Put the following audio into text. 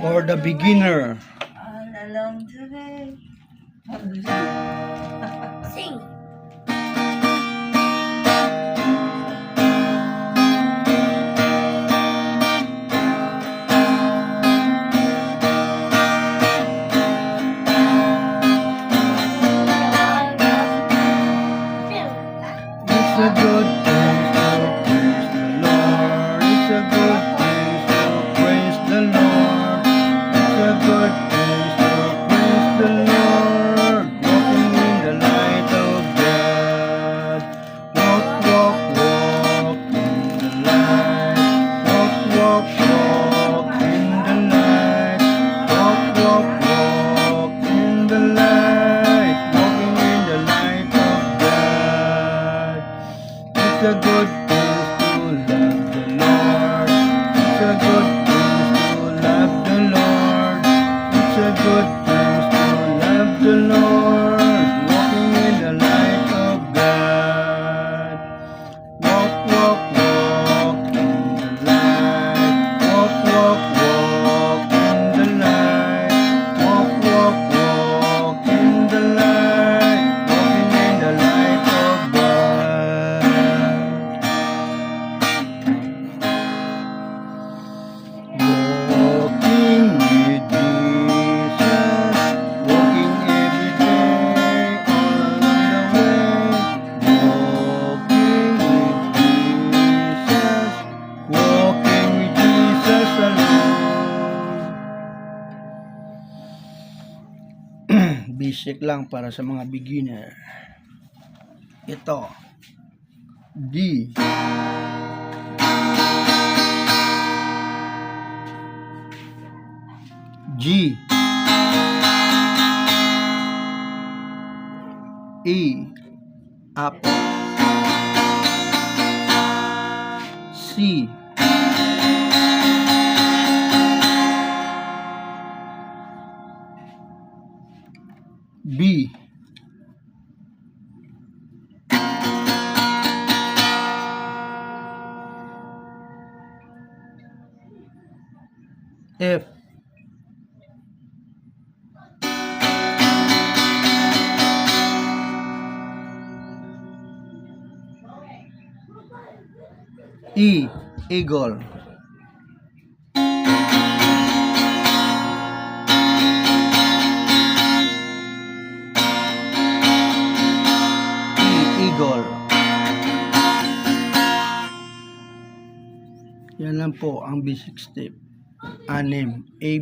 For the beginner. All along the way. Sing. It's a good place to praise the Lord. It's a good place to praise the Lord. It's a good place to praise the Lord. Walking in the light of God. Walk, walk, walk in the light. Walk, walk, walk in the light. Walk, walk, walk in the light. Walking in the light of God. It's a good place to love the Lord. It's a good place to love the Lord. It's a good place to love the Lord. Walking in the light of God. Walk, walk, walk in the light. Walk, walk, walk in the light. Walk, walk, walk in the light. Walking in the light of God. Walking with Jesus, walking every day on the way. Walking with Jesus, walking with Jesus alone. Basic lang para sa mga beginner. Ito, D. G, E, apple. C, B, F, E, eagle. E, eagle. Yan lang po ang basic step. 6. A,